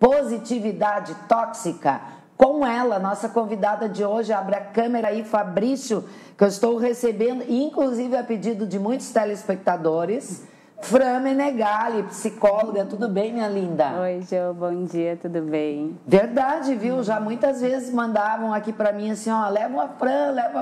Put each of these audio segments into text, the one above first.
Positividade Tóxica. Com ela, nossa convidada de hoje, abre a câmera aí, Fabrício, que eu estou recebendo, inclusive a pedido de muitos telespectadores, Fran Menegali, psicóloga. Tudo bem, minha linda? Oi, Jo, bom dia, tudo bem? Verdade, viu? Já muitas vezes mandavam aqui para mim assim, ó, leva a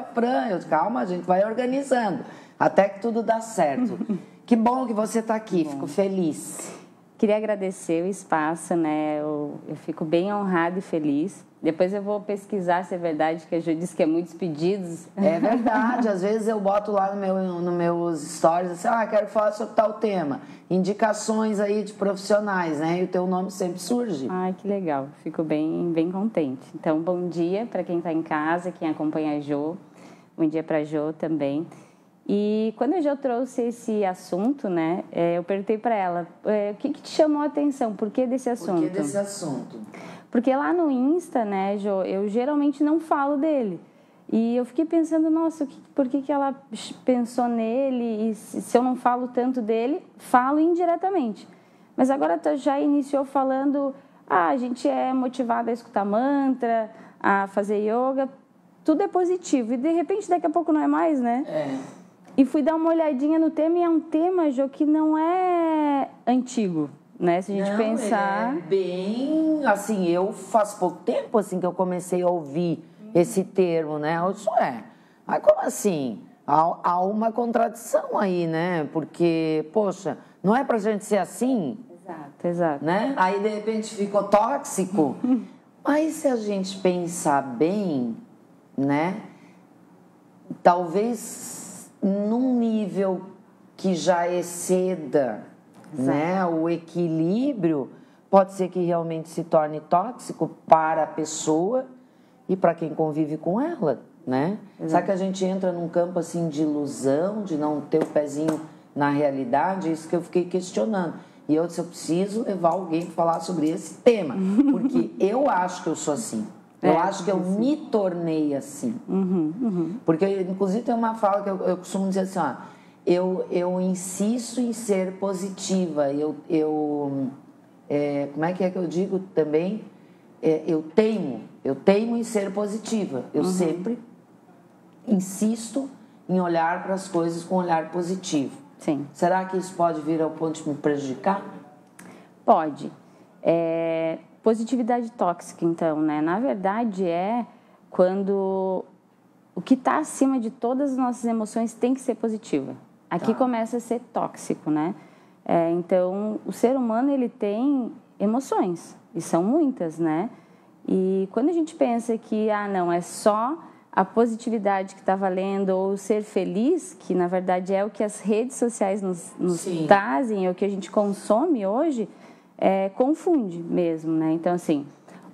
Fran. Eu, calma, a gente vai organizando, até que tudo dá certo. Que bom que você está aqui, fico feliz. Queria agradecer o espaço, né? Eu fico bem honrada e feliz. Depois eu vou pesquisar se é verdade que a Jo disse que é muitos pedidos. É verdade, às vezes eu boto lá no meus stories assim, quero falar sobre tal tema. Indicações aí de profissionais, né? E o teu nome sempre surge. Ai, que legal, fico bem contente. Então, bom dia para quem está em casa, quem acompanha a Jo. Bom dia para a Jo também. E quando a Jo trouxe esse assunto, né, eu perguntei para ela, o que te chamou a atenção? Por que desse assunto? Por que desse assunto? Porque lá no Insta, né, Jo, eu geralmente não falo dele. E eu fiquei pensando, nossa, por que ela pensou nele? E se eu não falo tanto dele, falo indiretamente. Mas agora já iniciou falando, a gente é motivada a escutar mantra, a fazer yoga, tudo é positivo. E de repente, daqui a pouco não é mais, né? E fui dar uma olhadinha no tema, e é um tema, Jo, que não é antigo, né? Se a gente pensar... Ele é bem... Assim, eu faz pouco tempo assim, que eu comecei a ouvir esse termo, né? Isso Mas como assim? Há uma contradição aí, né? Porque, poxa, não é pra gente ser assim? Exato. Né? Aí, de repente, ficou tóxico. Mas se a gente pensar bem, né? Talvez... num nível que já exceda, né, o equilíbrio, pode ser que realmente se torne tóxico para a pessoa e para quem convive com ela, né? Sabe que a gente entra num campo assim de ilusão, de não ter o pezinho na realidade? Isso que eu fiquei questionando. E eu disse, eu preciso levar alguém para falar sobre esse tema, porque eu acho que eu sou assim. Eu acho que eu me tornei assim. Porque, inclusive, tem uma fala que eu costumo dizer assim, eu insisto em ser positiva. Como é que eu digo também? Eu teimo em ser positiva. Eu sempre insisto em olhar para as coisas com um olhar positivo. Sim. Será que isso pode vir ao ponto de me prejudicar? Pode. Positividade tóxica, então, né? Na verdade, é quando o que está acima de todas as nossas emoções tem que ser positiva. Aqui começa a ser tóxico, né? Então, o ser humano, ele tem emoções, e são muitas, né? E quando a gente pensa que, não, é só a positividade que está valendo, ou ser feliz, que na verdade é o que as redes sociais nos trazem, é o que a gente consome hoje, confunde mesmo, né? Então, assim,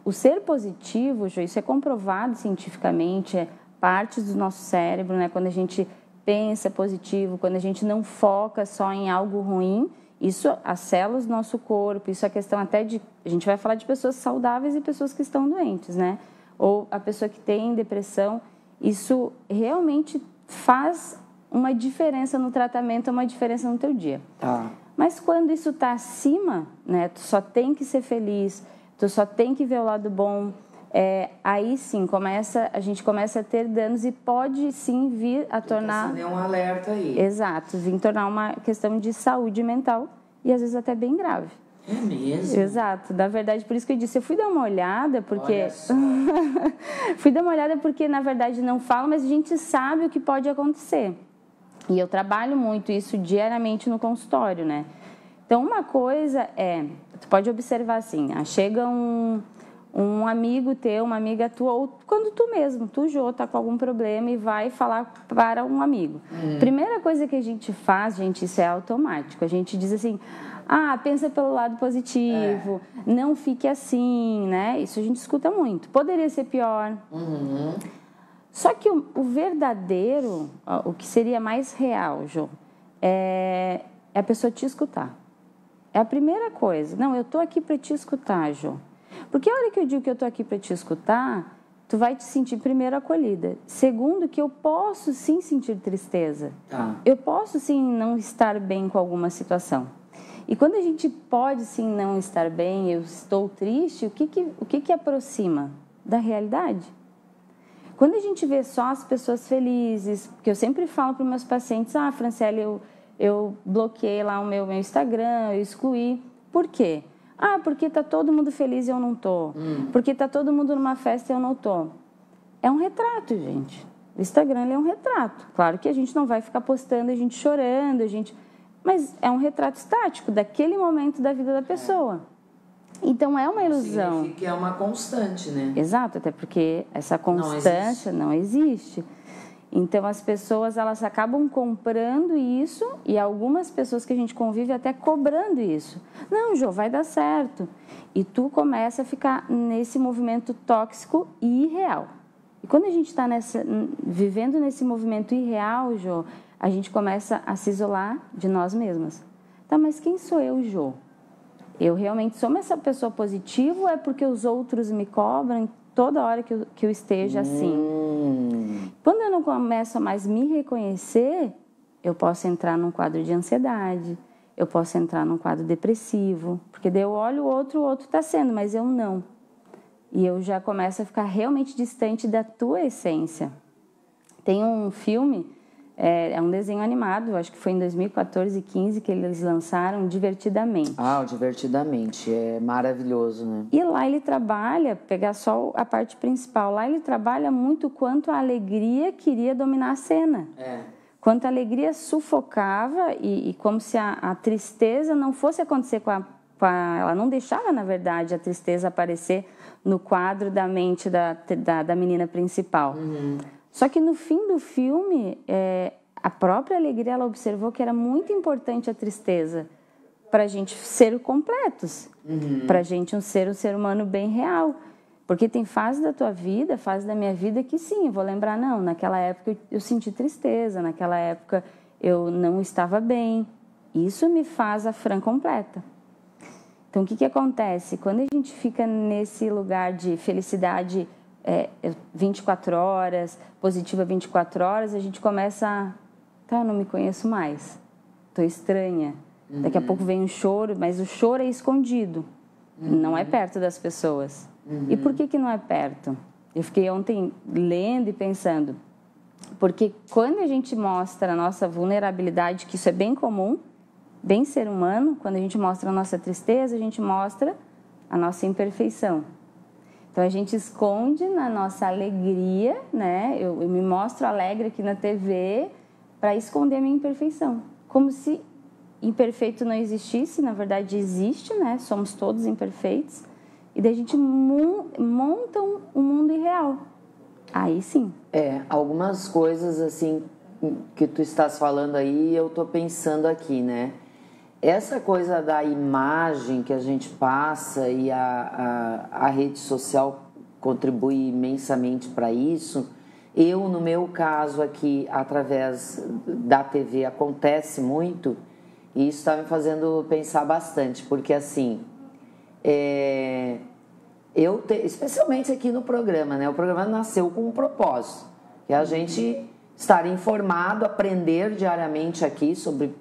o ser positivo, isso é comprovado cientificamente, é parte do nosso cérebro, né? Quando a gente pensa positivo, quando a gente não foca só em algo ruim, isso, as células do nosso corpo, isso é questão até de... A gente vai falar de pessoas saudáveis e pessoas que estão doentes, né? Ou a pessoa que tem depressão, isso realmente faz uma diferença no tratamento, uma diferença no teu dia. Mas quando isso está acima, né, tu só tem que ser feliz, tu só tem que ver o lado bom, aí sim a gente começa a ter danos e pode sim vir a tornar... Tem um alerta aí. Exato, vir tornar uma questão de saúde mental e às vezes até bem grave. É mesmo? Exato, na verdade, por isso que eu disse, eu fui dar uma olhada, porque... fui dar uma olhada porque, na verdade, não falo, mas a gente sabe o que pode acontecer. E eu trabalho muito isso diariamente no consultório, né? Então, uma coisa tu pode observar assim, chega um amigo teu, uma amiga tua, ou quando tu mesmo, Jo, tá com algum problema e vai falar para um amigo. Primeira coisa que a gente faz, gente, isso é automático, a gente diz assim, pensa pelo lado positivo, não fique assim, né? Isso a gente escuta muito. Poderia ser pior. Só que o verdadeiro, o que seria mais real, Jo, é a pessoa te escutar. É a primeira coisa. Não, eu tô aqui para te escutar, Jo. Porque a hora que eu digo que eu tô aqui para te escutar, tu vai te sentir, primeiro, acolhida. Segundo, que eu posso sim sentir tristeza. Eu posso sim não estar bem com alguma situação. E quando a gente pode, sim, não estar bem, eu estou triste, o que aproxima? Da realidade. Quando a gente vê só as pessoas felizes, porque eu sempre falo para os meus pacientes, Franciele, eu bloqueei lá o meu Instagram, eu excluí. Por quê? Porque está todo mundo feliz e eu não estou. Porque está todo mundo numa festa e eu não estou. É um retrato, gente. O Instagram ele é um retrato. Claro que a gente não vai ficar postando a gente chorando, mas é um retrato estático daquele momento da vida da pessoa. Então, é uma ilusão. Significa que é uma constante, né? Exato, até porque essa constância não existe. Então, as pessoas, elas acabam comprando isso e algumas pessoas que a gente convive até cobrando isso. Não, Jô, vai dar certo. E tu começa a ficar nesse movimento tóxico e irreal. E quando a gente está vivendo nesse movimento irreal, Jô, a gente começa a se isolar de nós mesmas. Tá, mas quem sou eu, Jô? Eu realmente sou essa pessoa positiva ou é porque os outros me cobram toda hora que eu esteja assim? Quando eu não começo a mais me reconhecer, eu posso entrar num quadro de ansiedade, eu posso entrar num quadro depressivo, porque daí eu olho o outro está sendo, mas eu não. E eu já começo a ficar realmente distante da tua essência. Tem um filme... É um desenho animado, acho que foi em 2014 e 2015 que eles lançaram, Divertidamente. O Divertidamente, é maravilhoso, né? E lá ele trabalha, pegar só a parte principal, lá ele trabalha muito quanto a alegria queria dominar a cena. Quanto a alegria sufocava e como se a tristeza não fosse acontecer ela não deixava, na verdade, a tristeza aparecer no quadro da mente da menina principal. Só que no fim do filme, a própria alegria, ela observou que era muito importante a tristeza para a gente ser completos, para a gente ser um ser humano bem real. Porque tem fase da tua vida, fase da minha vida que sim, eu vou lembrar, não, naquela época eu senti tristeza, naquela época eu não estava bem. Isso me faz a Fran completa. Então, o que acontece? Quando a gente fica nesse lugar de felicidade 24 horas, positiva 24 horas, a gente começa eu não me conheço mais, estou estranha. Daqui a pouco vem um choro, mas o choro é escondido, não é perto das pessoas. E por que não é perto? Eu fiquei ontem lendo e pensando, porque quando a gente mostra a nossa vulnerabilidade, que isso é bem comum, bem ser humano, quando a gente mostra a nossa tristeza, a gente mostra a nossa imperfeição. Então, a gente esconde na nossa alegria, né? Eu me mostro alegre aqui na TV para esconder a minha imperfeição. Como se imperfeito não existisse, na verdade existe, né? Somos todos imperfeitos. E daí a gente monta um mundo irreal. Aí sim. Algumas coisas assim que tu estás falando aí, eu tô pensando aqui, né? Essa coisa da imagem que a gente passa e a rede social contribui imensamente para isso. Eu, no meu caso aqui, através da TV, acontece muito e isso está me fazendo pensar bastante, porque assim, especialmente aqui no programa, né? O programa nasceu com um propósito, que é a gente estar informado, aprender diariamente aqui sobre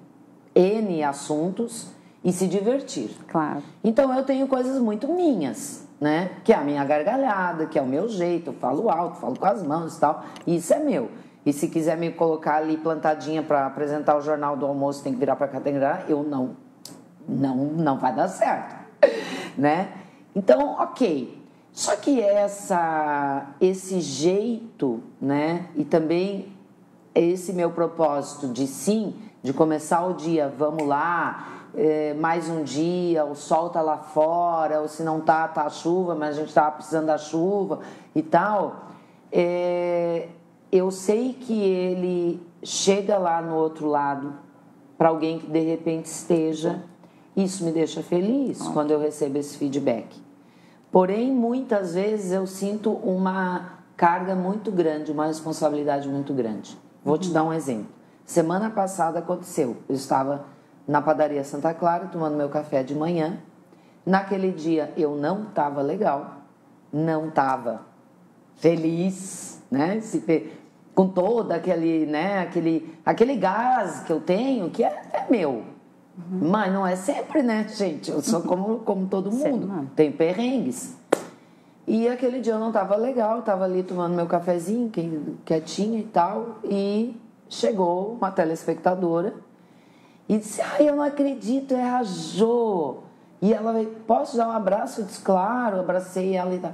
N assuntos e se divertir. Claro. Então, eu tenho coisas muito minhas, né? Que é a minha gargalhada, que é o meu jeito, eu falo alto, falo com as mãos e tal, e isso é meu. E se quiser me colocar ali plantadinha para apresentar o Jornal do Almoço, tem que virar para cá, tem que virar, eu não vai dar certo, né? Então, ok. Só que esse jeito, né? E também esse meu propósito de começar o dia, vamos lá, mais um dia, o sol tá lá fora, ou se não tá a chuva, mas a gente tava precisando da chuva e tal. Eu sei que ele chega lá no outro lado para alguém que de repente esteja. Isso me deixa feliz quando eu recebo esse feedback. Porém, muitas vezes eu sinto uma carga muito grande, uma responsabilidade muito grande. Vou te dar um exemplo. Semana passada aconteceu. Eu estava na padaria Santa Clara tomando meu café de manhã. Naquele dia eu não estava legal, não estava feliz, né? Com todo aquele, né? Aquele gás que eu tenho, que é meu. Mas não é sempre, né, gente? Eu sou como todo mundo. Tem perrengues. E aquele dia eu não estava legal, estava ali tomando meu cafezinho, quietinha e tal, e chegou uma telespectadora e disse, ai, eu não acredito, é a Jo. E ela veio, posso dar um abraço? Eu disse, claro, abracei ela e tal.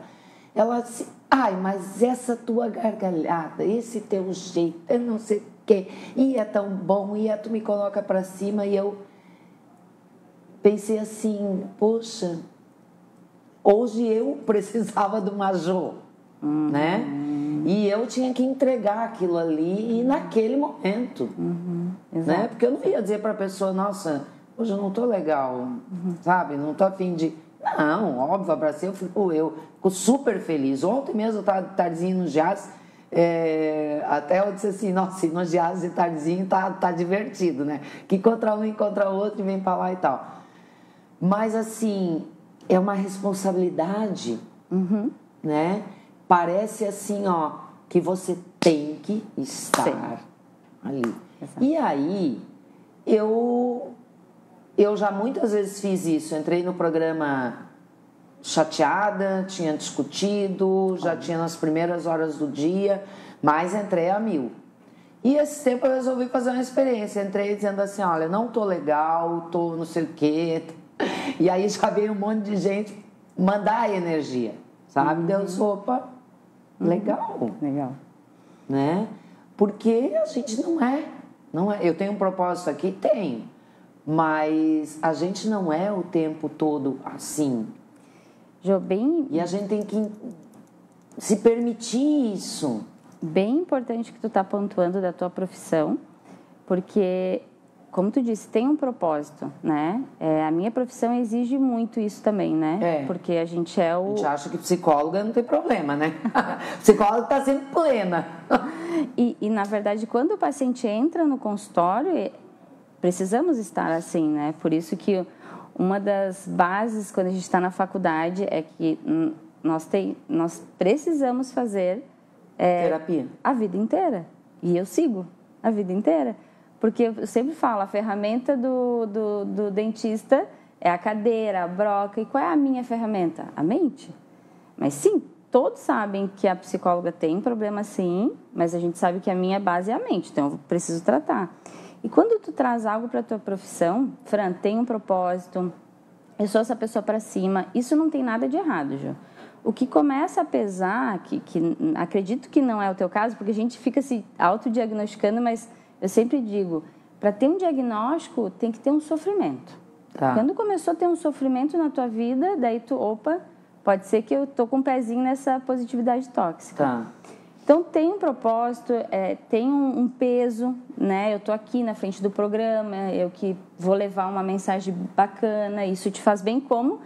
Ela disse, ai, mas essa tua gargalhada, esse teu jeito, eu não sei o quê, e é tão bom, e tu me coloca pra cima, e eu pensei assim, poxa, hoje eu precisava de uma Jo, né? E eu tinha que entregar aquilo ali e naquele momento, né? Porque eu não ia dizer para a pessoa, nossa, hoje eu não tô legal, sabe? Não tô a fim de... Não, óbvio, abracei, eu fico super feliz. Ontem mesmo eu estava tardezinho no jazz, até eu disse assim, nossa, no jazz de tardezinho tá divertido, né? Que encontra um, encontra outro e vem para lá e tal. Mas assim, é uma responsabilidade, né? Parece assim, ó, que você tem que estar ali. Exato. E aí, eu já muitas vezes fiz isso. Entrei no programa chateada, tinha discutido, já tinha nas primeiras horas do dia, mas entrei a 1000. E esse tempo eu resolvi fazer uma experiência. Entrei dizendo assim, olha, não tô legal, tô não sei o quê. E aí já veio um monte de gente mandar energia, sabe? Deus, opa, legal. Legal. Né? Porque a gente não é. Eu tenho um propósito aqui? Tenho. Mas a gente não é o tempo todo assim. Jo, bem... E a gente tem que se permitir isso. Bem importante que tu tá pontuando da tua profissão, porque, como tu disse, tem um propósito, né? A minha profissão exige muito isso também, né? Porque a gente é o... A gente acha que psicóloga não tem problema, né? Psicóloga tá sempre plena. E, na verdade, quando o paciente entra no consultório, precisamos estar assim, né? Por isso que uma das bases, quando a gente está na faculdade, é que nós precisamos fazer... terapia. A vida inteira. E eu sigo a vida inteira. Porque eu sempre falo, a ferramenta do dentista é a cadeira, a broca. E qual é a minha ferramenta? A mente. Mas sim, todos sabem que a psicóloga tem problema sim, mas a gente sabe que a minha base é a mente, então eu preciso tratar. E quando tu traz algo para a tua profissão, Fran, tem um propósito, eu sou essa pessoa para cima, isso não tem nada de errado, Ju. O que começa a pesar, que acredito que não é o teu caso, porque a gente fica se autodiagnosticando, mas eu sempre digo, para ter um diagnóstico tem que ter um sofrimento. Tá. Quando começou a ter um sofrimento na tua vida, daí tu, opa, pode ser que eu tô com um pezinho nessa positividade tóxica. Tá. Então tem um propósito, tem um peso, né? Eu tô aqui na frente do programa, eu que vou levar uma mensagem bacana, isso te faz bem como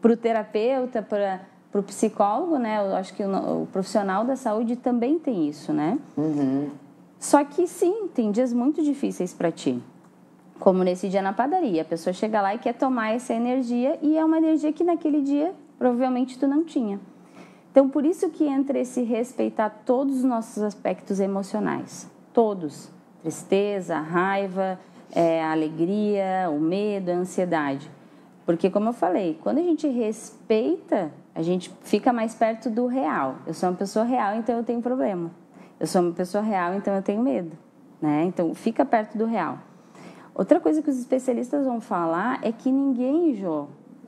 pro terapeuta, pro psicólogo, né? Eu acho que o profissional da saúde também tem isso, né? Só que sim, tem dias muito difíceis para ti. Como nesse dia na padaria, a pessoa chega lá e quer tomar essa energia e é uma energia que naquele dia provavelmente tu não tinha. Então, por isso que entra esse respeitar todos os nossos aspectos emocionais. Todos. Tristeza, a raiva, a alegria, o medo, a ansiedade. Porque, como eu falei, quando a gente respeita, a gente fica mais perto do real. Eu sou uma pessoa real, então eu tenho problema. Eu sou uma pessoa real, então eu tenho medo. Né? Então, fica perto do real. Outra coisa que os especialistas vão falar é que ninguém, Jô,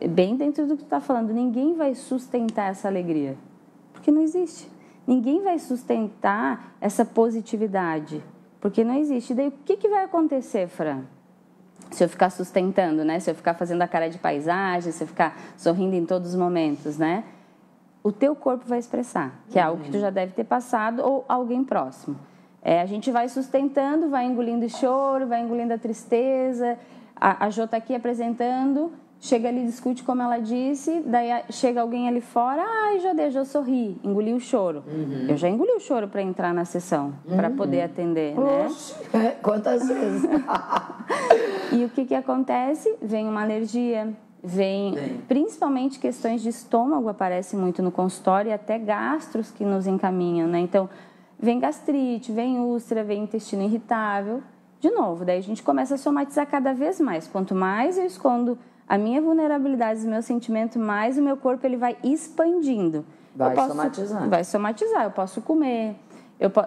bem dentro do que tu está falando, ninguém vai sustentar essa alegria. Porque não existe. Ninguém vai sustentar essa positividade. Porque não existe. E daí, o que vai acontecer, Fran? Se eu ficar sustentando, né? Se eu ficar fazendo a cara de paisagem, se eu ficar sorrindo em todos os momentos, né? O teu corpo vai expressar, que é algo que tu já deve ter passado ou alguém próximo. A gente vai sustentando, vai engolindo o choro, vai engolindo a tristeza. A Jo está aqui apresentando, chega ali, discute como ela disse, daí chega alguém ali fora, ai, Jo sorri, engoliu o choro. Eu já engoli o choro para entrar na sessão, para poder atender, Poxa, né? Quantas vezes? E o que acontece? Vem uma alergia, vem principalmente questões de estômago, aparece muito no consultório, e até gastros que nos encaminham, né? Então, vem gastrite, vem úlcera, vem intestino irritável, de novo, daí a gente começa a somatizar cada vez mais. Quanto mais eu escondo a minha vulnerabilidade, o meu sentimento, mais o meu corpo ele vai expandindo. Vai somatizar. Vai somatizar, eu posso comer.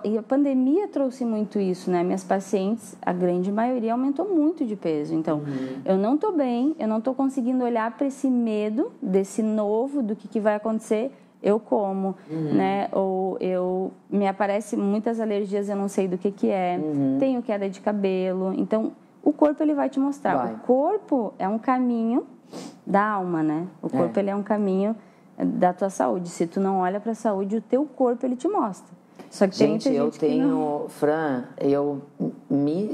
E a pandemia trouxe muito isso, né? Minhas pacientes, a grande maioria, aumentou muito de peso. Então, eu não estou bem, eu não estou conseguindo olhar para esse medo desse novo, do que vai acontecer, eu como, né? Ou me aparecem muitas alergias, eu não sei do que é, tenho queda de cabelo. Então, o corpo ele vai te mostrar. O corpo é um caminho da alma, né? O corpo ele é um caminho da tua saúde. Se tu não olha para a saúde, o teu corpo ele te mostra. Só que gente, eu tenho, Fran,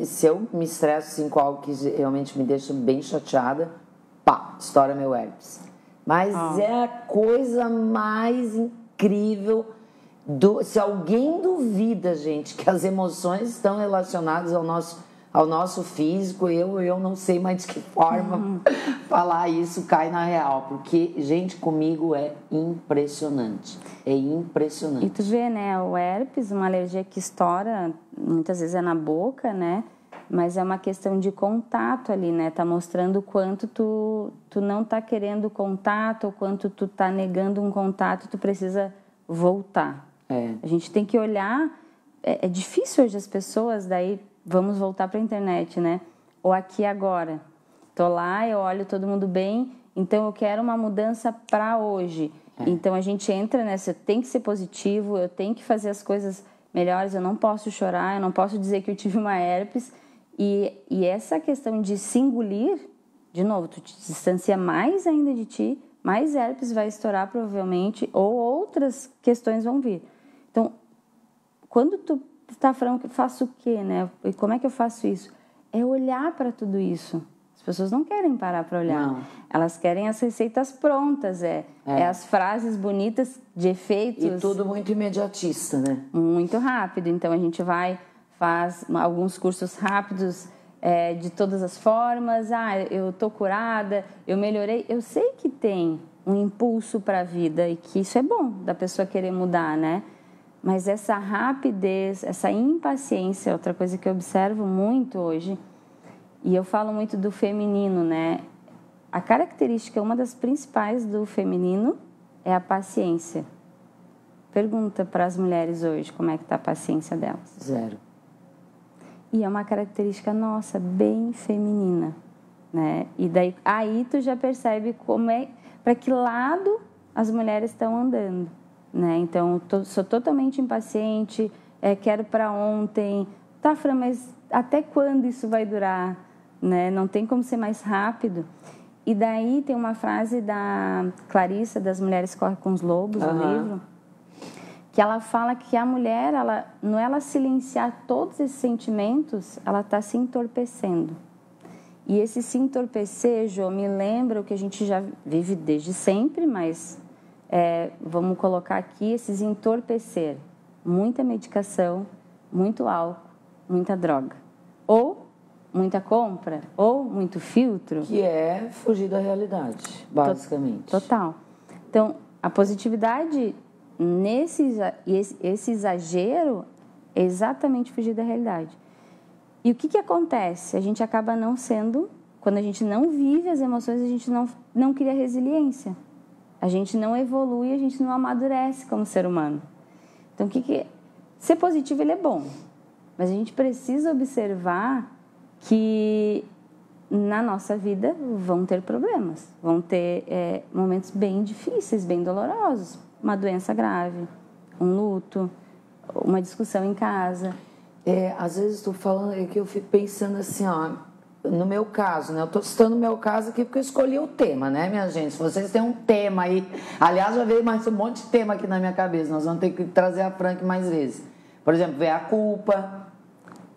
se eu me estresso assim, com algo que realmente me deixa bem chateada, pá, estoura meu herpes. Mas é a coisa mais incrível. Se alguém duvida, gente, que as emoções estão relacionadas ao nosso físico, eu não sei mais de que forma falar isso cai na real. Porque, gente, comigo é impressionante. É impressionante. E tu vê, né, o herpes, uma alergia que estoura, muitas vezes é na boca, né? Mas é uma questão de contato ali, né? Tá mostrando o quanto tu não tá querendo contato, ou quanto tu tá negando um contato, tu precisa voltar. A gente tem que olhar... É difícil hoje as pessoas, daí vamos voltar para a internet, né? Ou aqui agora. Tô lá, eu olho todo mundo bem, então eu quero uma mudança para hoje. Então a gente entra nessa, tem que ser positivo, eu tenho que fazer as coisas melhores, eu não posso chorar, eu não posso dizer que eu tive uma herpes. E essa questão de se engolir, de novo, tu te distancia mais ainda de ti, mais herpes vai estourar provavelmente, ou outras questões vão vir. Então, quando tu está falando que faço o quê, né? E como é que eu faço isso? É olhar para tudo isso. As pessoas não querem parar para olhar. Não. Elas querem as receitas prontas, é as frases bonitas de efeitos. E tudo muito imediatista, né? Muito rápido. Então, a gente faz alguns cursos rápidos de todas as formas. Eu tô curada, eu melhorei. Eu sei que tem um impulso para a vida e que isso é bom, da pessoa querer mudar, né? Mas essa rapidez, essa impaciência, outra coisa que eu observo muito hoje, e eu falo muito do feminino, né? A característica, uma das principais do feminino é a paciência. Pergunta para as mulheres hoje como é que está a paciência delas. 0. E é uma característica nossa, bem feminina, né? E daí, aí tu já percebe para que lado as mulheres estão andando. Né? Então, sou totalmente impaciente, quero para ontem. Tá, Fran, mas até quando isso vai durar? Né? Não tem como ser mais rápido. E daí tem uma frase da Clarissa, das Mulheres Correm com os Lobos, no livro, que ela fala que a mulher, não é ela silenciar todos esses sentimentos, ela está se entorpecendo. E esse se entorpecer, Jô, me lembra o que a gente já vive desde sempre, mas... vamos colocar aqui esses entorpecer, muita medicação, muito álcool, muita droga, ou muita compra, ou muito filtro. Que é fugir da realidade, basicamente. Total. Então, a positividade, esse exagero, é exatamente fugir da realidade. E o que acontece? A gente acaba não sendo, quando a gente não vive as emoções, a gente não cria resiliência. A gente não evolui, a gente não amadurece como ser humano. Então, ser positivo ele é bom, mas a gente precisa observar que na nossa vida vão ter problemas, vão ter momentos bem difíceis, bem dolorosos, uma doença grave, um luto, uma discussão em casa. Às vezes estou falando que eu fico pensando assim, no meu caso, né? Eu estou citando o meu caso aqui porque eu escolhi o tema, né, minha gente? Se vocês têm um tema aí... Aliás, já veio mais um monte de tema aqui na minha cabeça. Nós vamos ter que trazer a Fran aqui mais vezes. Por exemplo, veio a culpa,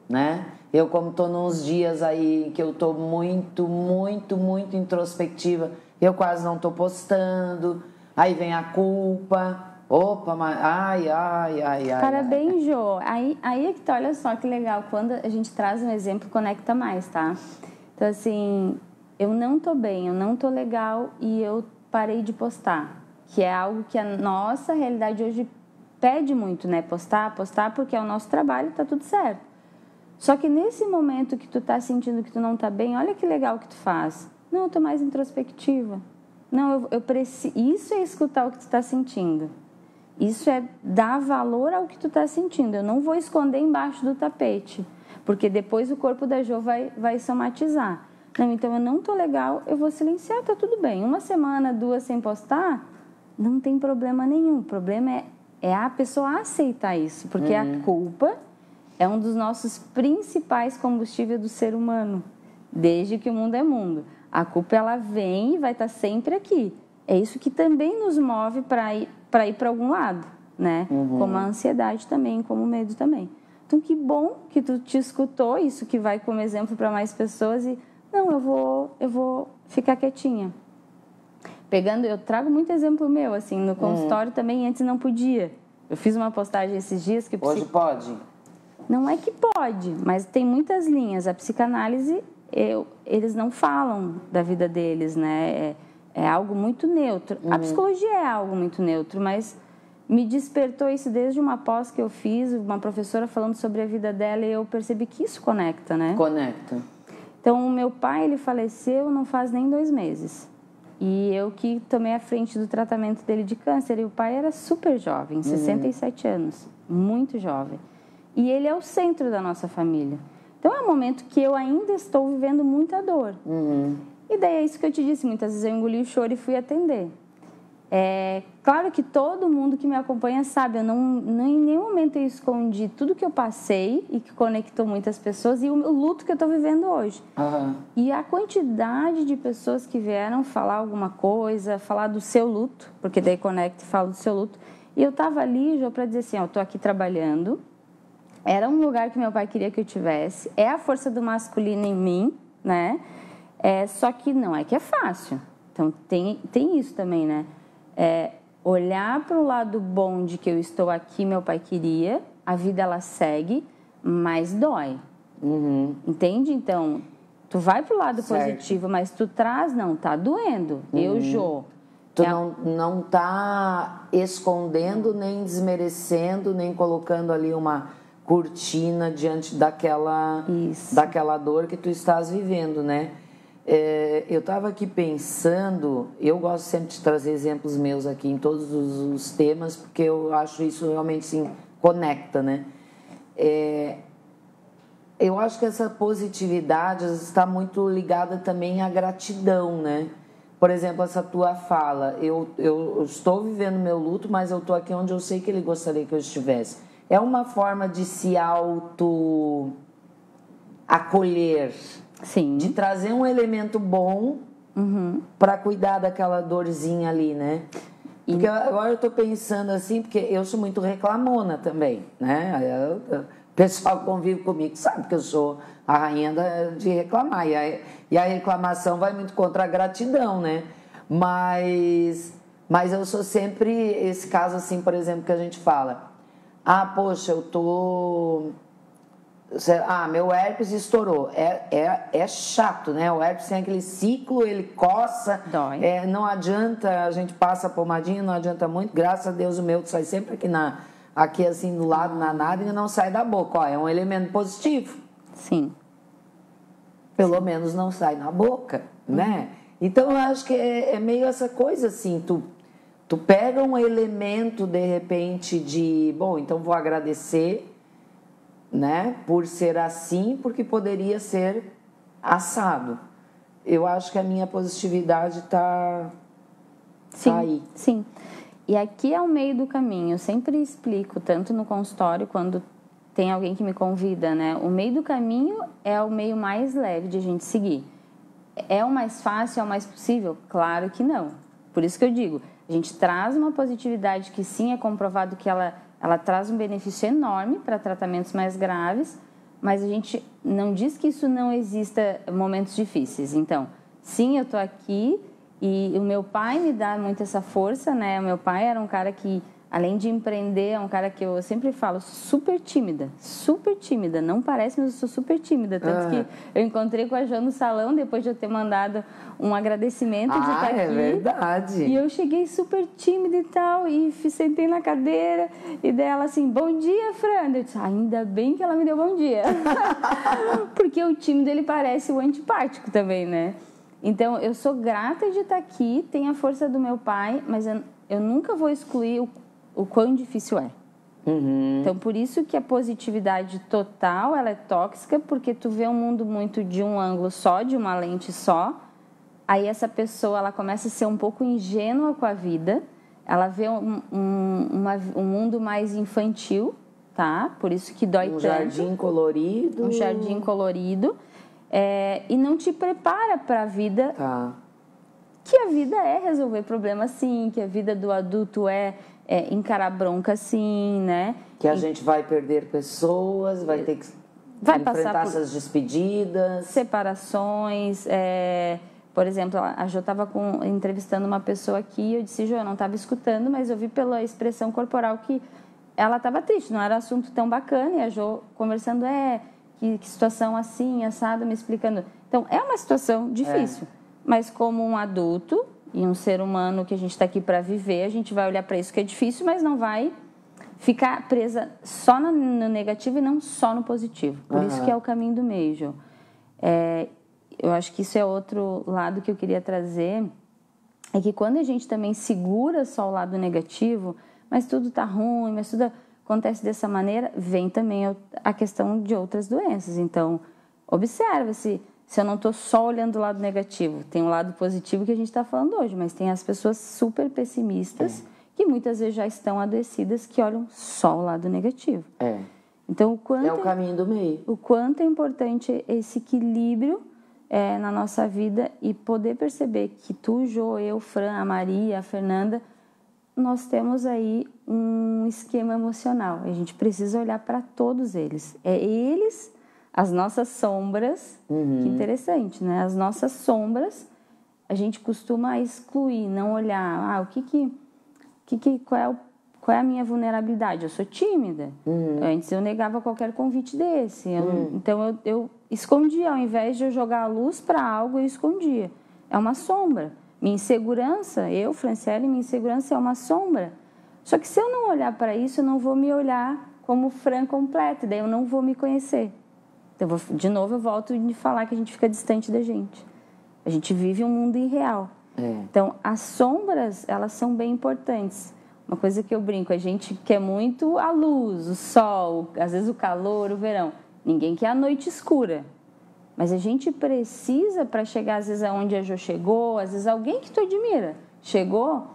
né? Eu, como estou nos dias aí que eu estou muito, muito, muito introspectiva, eu quase não estou postando. Aí vem a culpa... Opa, mas... Ai. Parabéns, Jô. Aí é que olha só que legal. Quando a gente traz um exemplo, conecta mais, tá? Então, assim, eu não tô bem, eu não tô legal e eu parei de postar. Que é algo que a nossa realidade hoje pede muito, né? Postar, porque é o nosso trabalho, tá tudo certo. Só que nesse momento que tu tá sentindo que tu não tá bem, olha que legal que tu faz. Não, eu tô mais introspectiva. Não, eu preciso... Isso é escutar o que tu tá sentindo. Isso é dar valor ao que tu tá sentindo. Eu não vou esconder embaixo do tapete, porque depois o corpo da Jo vai somatizar. Não, então eu não tô legal, eu vou silenciar, tá tudo bem. 1 semana, 2 sem postar, não tem problema nenhum. O problema é a pessoa aceitar isso, porque a culpa é um dos nossos principais combustíveis do ser humano, desde que o mundo é mundo. A culpa, ela vem e vai estar sempre aqui. É isso que também nos move para ir para algum lado, né? Como a ansiedade também, como o medo também. Então, que bom que tu te escutou, isso que vai como exemplo para mais pessoas e, não, eu vou ficar quietinha. Eu trago muito exemplo meu, assim, no consultório também, antes não podia. Eu fiz uma postagem esses dias que... Hoje pode? Não é que pode, mas tem muitas linhas. A psicanálise, eles não falam da vida deles, né? É algo muito neutro. A psicologia é algo muito neutro, mas me despertou isso desde uma pós que eu fiz, uma professora falando sobre a vida dela, e eu percebi que isso conecta, né? Conecta. Então, o meu pai, ele faleceu não faz nem 2 meses. E eu que tomei a frente do tratamento dele de câncer. E o pai era super jovem, 67 anos, muito jovem. E ele é o centro da nossa família. Então, é um momento que eu ainda estou vivendo muita dor. E daí é isso que eu te disse, muitas vezes eu engoli o choro e fui atender. Claro que todo mundo que me acompanha sabe, eu não em nenhum momento eu escondi tudo que eu passei e que conectou muitas pessoas e o luto que eu estou vivendo hoje. E a quantidade de pessoas que vieram falar alguma coisa, falar do seu luto, porque daí conecta e fala do seu luto. E eu estava ali, já para dizer assim, ó, eu estou aqui trabalhando, era um lugar que meu pai queria que eu tivesse, é a força do masculino em mim, né? Só que não é que é fácil. Então, tem isso também, né? Olhar para o lado bom de que eu estou aqui, meu pai queria, a vida ela segue, mas dói. Entende? Então, tu vai para o lado positivo, mas tu traz, não, tá doendo. Eu, Jo. Tu não tá escondendo, nem desmerecendo, nem colocando ali uma cortina diante daquela dor que tu estás vivendo, né? Eu estava aqui pensando, eu gosto sempre de trazer exemplos meus aqui em todos os temas, porque eu acho isso realmente, sim, conecta, né? Eu acho que essa positividade está muito ligada também à gratidão, né? Por exemplo, essa tua fala, eu estou vivendo meu luto, mas eu estou aqui onde eu sei que ele gostaria que eu estivesse. É uma forma de se auto-acolher. Sim. De trazer um elemento bom para cuidar daquela dorzinha ali, né? Porque agora eu tô pensando assim, porque eu sou muito reclamona também, né? O pessoal que convive comigo sabe que eu sou a rainha de reclamar. E a reclamação vai muito contra a gratidão, né? Mas eu sou sempre esse caso assim, por exemplo, que a gente fala. Poxa, eu tô... meu herpes estourou. É chato, né? O herpes tem aquele ciclo, ele coça. Dói. Não adianta, a gente passa a pomadinha, não adianta muito. Graças a Deus o meu sai sempre aqui assim do lado, na nádega, e não sai da boca. É um elemento positivo. Sim. Pelo menos não sai na boca, né? Então eu acho que é meio essa coisa assim, tu pega um elemento de repente de, bom, então vou agradecer, né, por ser assim, porque poderia ser assado. Eu acho que a minha positividade tá aí. Sim. E aqui é o meio do caminho. Eu sempre explico, tanto no consultório, quando tem alguém que me convida, né? O meio do caminho é o meio mais leve de a gente seguir. É o mais fácil, é o mais possível? Claro que não. Por isso que eu digo, a gente traz uma positividade que sim, é comprovado que ela traz um benefício enorme para tratamentos mais graves, mas a gente não diz que isso não exista momentos difíceis. Então, sim, eu estou aqui e o meu pai me dá muito essa força, né? O meu pai era um cara que além de empreender, é um cara que eu sempre falo, super tímida, não parece, mas eu sou super tímida, tanto que eu encontrei com a Jo no salão, depois de eu ter mandado um agradecimento de estar aqui. É verdade. E eu cheguei super tímida e tal, e sentei na cadeira, e dela assim, bom dia, Fran. Eu disse, ainda bem que ela me deu bom dia. Porque o tímido, ele parece o antipático também, né? Então, eu sou grata de estar aqui, tem a força do meu pai, mas eu nunca vou excluir o quão difícil é. Então, por isso que a positividade total, ela é tóxica, porque tu vê o mundo muito de um ângulo só, de uma lente só. Aí essa pessoa, ela começa a ser um pouco ingênua com a vida, ela vê um mundo mais infantil, tá? Por isso que dói tanto. Jardim colorido. Um jardim colorido. E não te prepara para a vida. Tá. Que a vida é resolver problemas sim, que a vida do adulto é encarar bronca sim, né? Que a gente vai perder pessoas, vai ter que enfrentar essas despedidas. Separações. Por exemplo, a Jo estava entrevistando uma pessoa aqui e eu disse, Jo, eu não estava escutando, mas eu vi pela expressão corporal que ela estava triste, não era assunto tão bacana. E a Jo conversando, que situação assim, assado, me explicando. Então, é uma situação difícil. Mas como um adulto e um ser humano que a gente está aqui para viver, a gente vai olhar para isso que é difícil, mas não vai ficar presa só no negativo e não só no positivo. Por isso que é o caminho do meio, Jo. Eu acho que isso é outro lado que eu queria trazer, é que quando a gente também segura só o lado negativo, mas tudo tá ruim, mas tudo acontece dessa maneira, vem também a questão de outras doenças. Então, observa se eu não estou só olhando o lado negativo. Tem um lado positivo que a gente está falando hoje, mas tem as pessoas super pessimistas que muitas vezes já estão adoecidas que olham só o lado negativo. Então, o quanto é o caminho do meio. O quanto é importante esse equilíbrio na nossa vida e poder perceber que tu, Jo, eu, Fran, a Maria, a Fernanda, nós temos aí um esquema emocional. A gente precisa olhar para todos eles. Eles... As nossas sombras, que interessante, né? As nossas sombras, a gente costuma excluir, não olhar. Qual é a minha vulnerabilidade? Eu sou tímida. Antes eu negava qualquer convite desse. Então eu escondia, ao invés de eu jogar a luz para algo, eu escondia. É uma sombra. Minha insegurança, Franciele, minha insegurança é uma sombra. Só que se eu não olhar para isso, eu não vou me olhar como Fran completa, daí eu não vou me conhecer. Então, de novo, eu volto a falar que a gente fica distante da gente. A gente vive um mundo irreal. Então, as sombras, elas são bem importantes. Uma coisa que eu brinco, a gente quer muito a luz, o sol, às vezes o calor, o verão. Ninguém quer a noite escura. Mas a gente precisa, para chegar, às vezes, aonde a Jo chegou, às vezes alguém que tu admira chegou,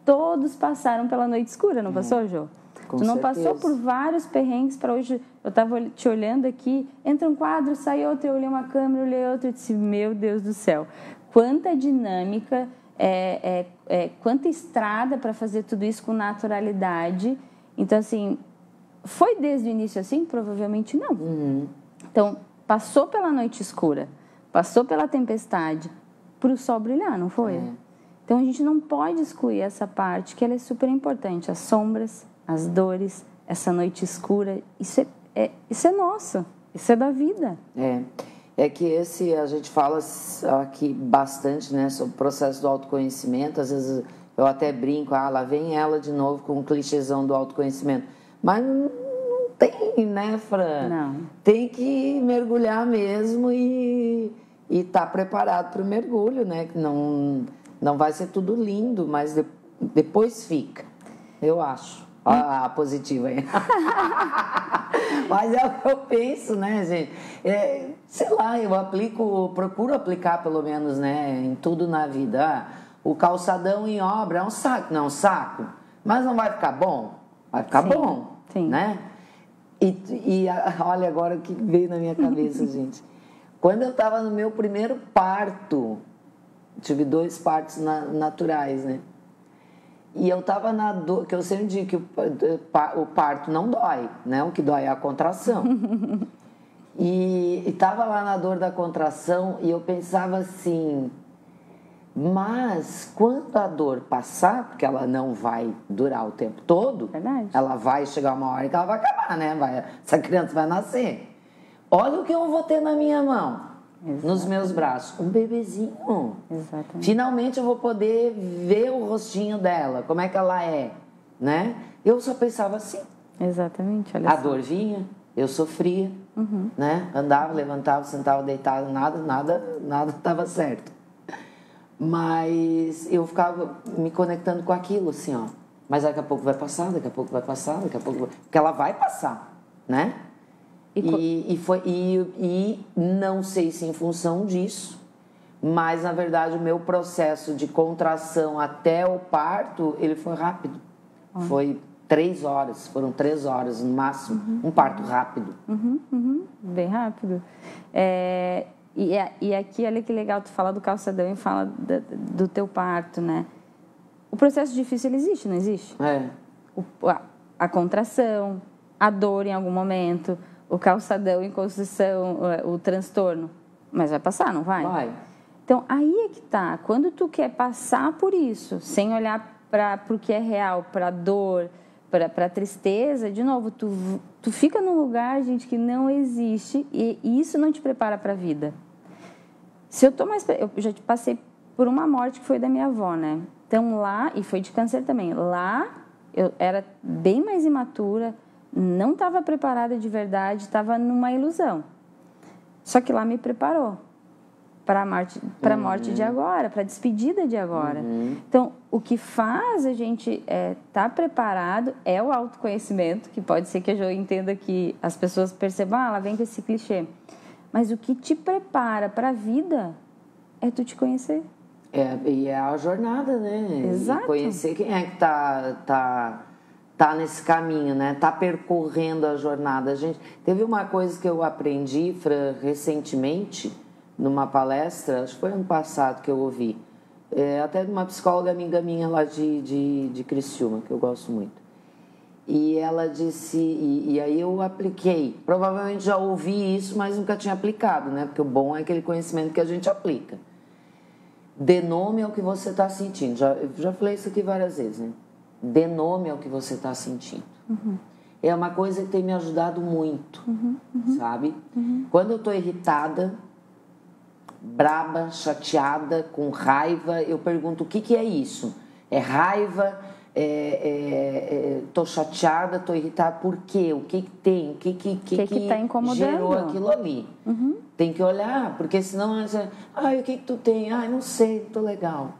todos passaram pela noite escura, não passou, Jo? Tu não passou por vários perrengues para hoje. Eu estava te olhando aqui, entra um quadro, sai outro, eu olhei uma câmera, eu olhei outro, eu disse, meu Deus do céu, quanta dinâmica, quanta estrada para fazer tudo isso com naturalidade. Então, assim, foi desde o início assim? Provavelmente não. Então, passou pela noite escura, passou pela tempestade, para o sol brilhar, não foi? Então, a gente não pode excluir essa parte, que ela é super importante, as sombras, as dores, essa noite escura, isso é nosso, isso é da vida. É que a gente fala aqui bastante, né, sobre o processo do autoconhecimento. Às vezes eu até brinco, lá vem ela de novo com um clichêzão do autoconhecimento. Mas não tem, né, Fran? Não. Tem que mergulhar mesmo e estar preparado para o mergulho, né? Que não vai ser tudo lindo, mas depois fica, eu acho. A positiva aí. Mas é o que eu penso, né, gente? Sei lá, eu procuro aplicar pelo menos, né, em tudo na vida. O calçadão em obra é um saco, não é um saco? Mas não vai ficar bom? Vai ficar bom, né? E olha agora o que veio na minha cabeça, gente. Quando eu estava no meu primeiro parto, tive 2 partos naturais, né? E eu estava na dor, que eu sempre digo que o parto não dói, né? O que dói é a contração. E estava lá na dor da contração e eu pensava assim, Mas quando a dor passar, porque ela não vai durar o tempo todo, Verdade. ela vai chegar uma hora que ela vai acabar, né? Essa criança vai nascer. Olha o que eu vou ter na minha mão, nos meus braços. Um bebezinho. Exatamente. Finalmente eu vou poder ver o rostinho dela, como é que ela é, né? Eu só pensava assim. Exatamente, olha A só. dor vinha, eu sofria, né? Andava, levantava, sentava, deitava, nada estava certo. Mas eu ficava me conectando com aquilo, assim, ó. Mas daqui a pouco vai passar, daqui a pouco vai passar, daqui a pouco... Porque ela vai passar, né? E não sei se em função disso, mas, na verdade, o meu processo de contração até o parto, ele foi rápido. Foi 3 horas, foram 3 horas no máximo. Um parto rápido. Bem rápido. E aqui, olha que legal, tu fala do calçadão e fala do teu parto, né? O processo difícil, ele existe, não existe? É. A contração, a dor em algum momento, o calçadão em construção, o transtorno. Mas vai passar, não vai? Vai. Então, aí é que tá. Quando tu quer passar por isso, sem olhar para o que é real, para a dor, para a tristeza, de novo, tu fica num lugar, gente, que não existe e isso não te prepara para a vida. Se eu tô mais... Eu já passei por uma morte que foi da minha avó, né? Então, lá... E foi de câncer também. Lá, eu era bem mais imatura, não estava preparada de verdade, estava numa ilusão. Só que lá me preparou para a morte de agora, para a despedida de agora. Então, o que faz a gente estar preparado é o autoconhecimento, que pode ser que eu entenda que as pessoas percebam, ela vem com esse clichê. Mas o que te prepara para a vida é tu te conhecer. E é a jornada, né? Exato. E conhecer quem é que tá nesse caminho, né? Tá percorrendo a jornada. Teve uma coisa que eu aprendi, Fran, recentemente, numa palestra, acho que foi ano passado que eu ouvi, até de uma psicóloga amiga minha lá de Criciúma, que eu gosto muito. E ela disse, e aí eu apliquei, provavelmente já ouvi isso, mas nunca tinha aplicado, né? Porque o bom é aquele conhecimento que a gente aplica. Dê nome ao que você está sentindo. Já falei isso aqui várias vezes, né? Dê nome ao que você está sentindo. É uma coisa que tem me ajudado muito, sabe? Quando eu estou irritada, braba, chateada, com raiva, eu pergunto o que é isso? É raiva? Tô chateada, tô irritada, por quê? O que tem? O que tá incomodando? Gerou aquilo ali? Tem que olhar, porque senão o que tu tem? Não sei, tô legal.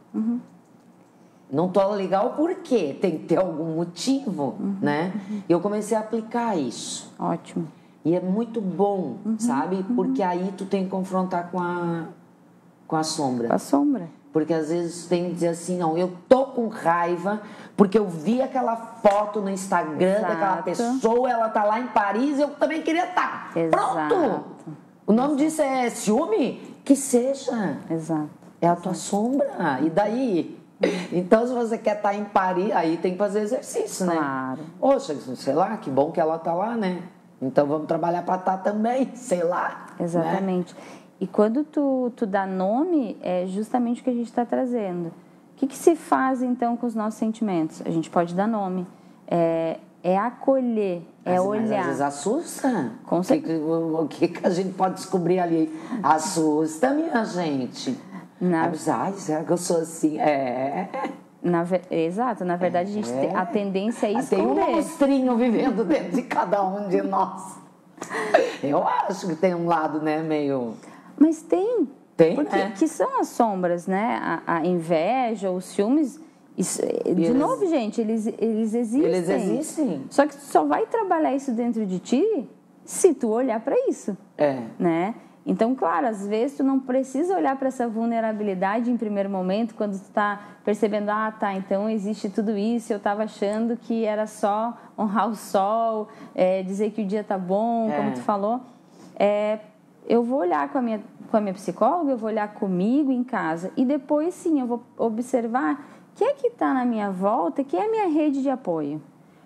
Não tô legal por quê? Tem que ter algum motivo, né? Eu comecei a aplicar isso. Ótimo. E é muito bom, sabe? Porque aí tu tem que confrontar com a sombra. Com a sombra. Porque às vezes tem que dizer assim, não, eu tô com raiva porque eu vi aquela foto no Instagram daquela pessoa, ela tá lá em Paris e eu também queria estar. Pronto! O nome disso é ciúme? Que seja. Exato. É a tua sombra. E daí? Então, se você quer estar em Paris, aí tem que fazer exercício, né? Claro. Poxa, sei lá, que bom que ela tá lá, né? Então vamos trabalhar para estar também, sei lá. Exatamente. Né? E quando tu dá nome, é justamente o que a gente está trazendo. O que se faz, então, com os nossos sentimentos? A gente pode dar nome. É acolher, olhar. Mas às vezes assusta. Com certeza. O que a gente pode descobrir ali? Assusta, minha gente. Será que eu sou assim? Exato. Na verdade, a gente tem a tendência a esconder. Tem um monstrinho vivendo dentro de cada um de nós. Eu acho que tem um lado, né, meio... Mas tem. Tem, porque que são as sombras, né? A inveja, os ciúmes. Novo, gente, eles existem. Eles existem. Só que tu só vai trabalhar isso dentro de ti se tu olhar para isso. Né? Então, claro, às vezes tu não precisa olhar para essa vulnerabilidade em primeiro momento, quando tu tá percebendo, então existe tudo isso, eu estava achando que era só honrar o sol, dizer que o dia tá bom, como tu falou. Eu vou olhar com a minha psicóloga, eu vou olhar comigo em casa e depois, sim, eu vou observar o que é que está na minha volta, que é a minha rede de apoio.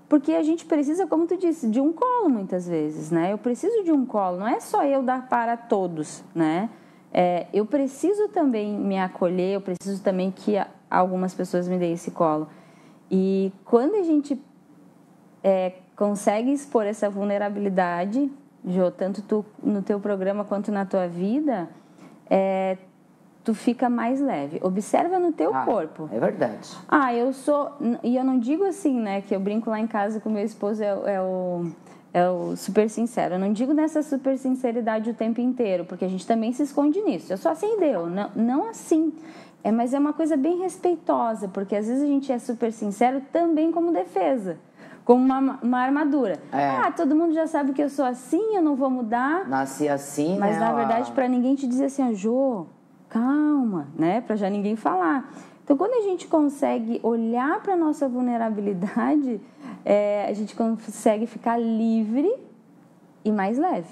Porque a gente precisa, como tu disse, de um colo muitas vezes, né? Eu preciso de um colo, não é só eu dar para todos, né? eu preciso também me acolher, eu preciso também que algumas pessoas me deem esse colo. E quando a gente consegue expor essa vulnerabilidade, Jô, tanto tu no teu programa quanto na tua vida, tu fica mais leve. Observa no teu corpo. É verdade. Eu sou... E eu não digo assim, né? Que eu brinco lá em casa com meu esposo, é o super sincero. Eu não digo nessa super sinceridade o tempo inteiro, porque a gente também se esconde nisso. Eu sou assim, deu. Não assim. Mas é uma coisa bem respeitosa, porque às vezes a gente é super sincero também como defesa. Como uma armadura. Todo mundo já sabe que eu sou assim, eu não vou mudar. Nasci assim, mas, na verdade, para ninguém te dizer assim, Jô, calma, né? Para já ninguém falar. Então, quando a gente consegue olhar para a nossa vulnerabilidade, a gente consegue ficar livre e mais leve.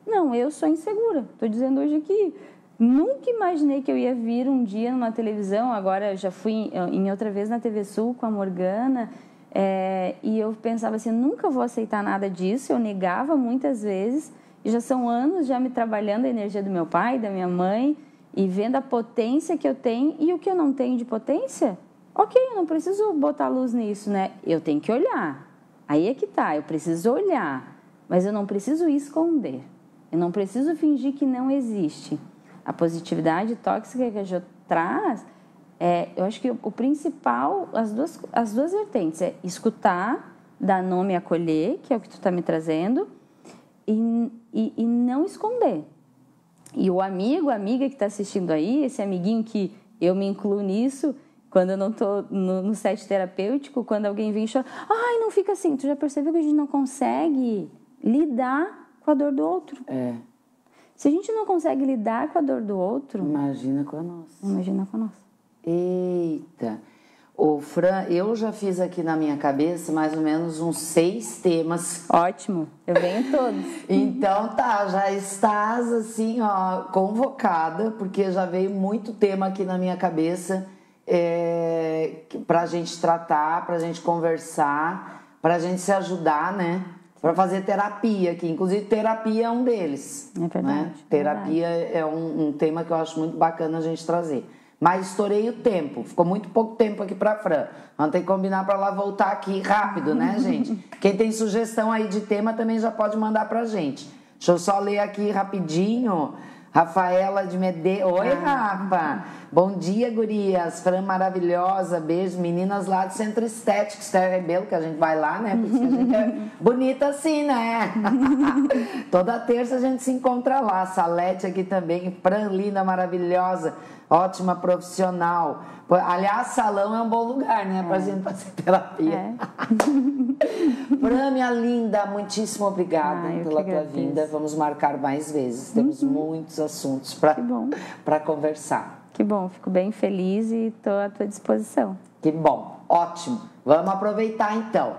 Não, eu sou insegura. Estou dizendo hoje aqui. Nunca imaginei que eu ia vir um dia numa televisão. Agora, eu já fui em outra vez na TV Sul com a Morgana. E eu pensava assim, nunca vou aceitar nada disso. Eu negava muitas vezes. E já são anos já me trabalhando a energia do meu pai, da minha mãe, e vendo a potência que eu tenho e o que eu não tenho de potência. Ok, eu não preciso botar luz nisso, né? Eu tenho que olhar. Aí é que tá, eu preciso olhar. Mas eu não preciso esconder. Eu não preciso fingir que não existe. A positividade tóxica que a Jo traz... eu acho que o principal, as duas vertentes, é escutar, dar nome e acolher, que é o que tu está me trazendo, e não esconder. E o amigo, a amiga que está assistindo aí, esse amiguinho que eu me incluo nisso, quando eu não estou no set terapêutico, quando alguém vem e chora, não fica assim, tu já percebeu que a gente não consegue lidar com a dor do outro? Se a gente não consegue lidar com a dor do outro... Imagina com a nossa. Imagina com a nossa. Eita! Ô, Fran, eu já fiz aqui na minha cabeça mais ou menos uns 6 temas. Ótimo, eu venho todos. Então tá, já estás assim, ó, convocada, porque já veio muito tema aqui na minha cabeça pra gente tratar, pra gente conversar, pra gente se ajudar, né? Pra fazer terapia aqui. Inclusive, terapia é um deles. É verdade. Né? Terapia é um tema que eu acho muito bacana a gente trazer. Mas estourei o tempo, ficou muito pouco tempo aqui pra Fran. Vamos ter que combinar pra ela voltar aqui rápido, né, gente? Quem tem sugestão aí de tema também já pode mandar pra gente. Deixa eu só ler aqui rapidinho. Rafaela de Medeiros. Oi, Rafa. Bom dia, gurias. Fran maravilhosa. Beijo. Meninas lá do Centro Estético, Esther Rebelo, que a gente vai lá, né? Porque a gente é bonita assim, né? Toda terça a gente se encontra lá. Salete aqui também. Fran, linda, maravilhosa. Ótima profissional. Aliás, salão é um bom lugar, né? Pra gente fazer terapia. Fran, minha linda, muitíssimo obrigada pela tua vinda. Vamos marcar mais vezes. Temos muitos assuntos para conversar. Que bom, fico bem feliz e estou à tua disposição. Que bom, ótimo. Vamos aproveitar então.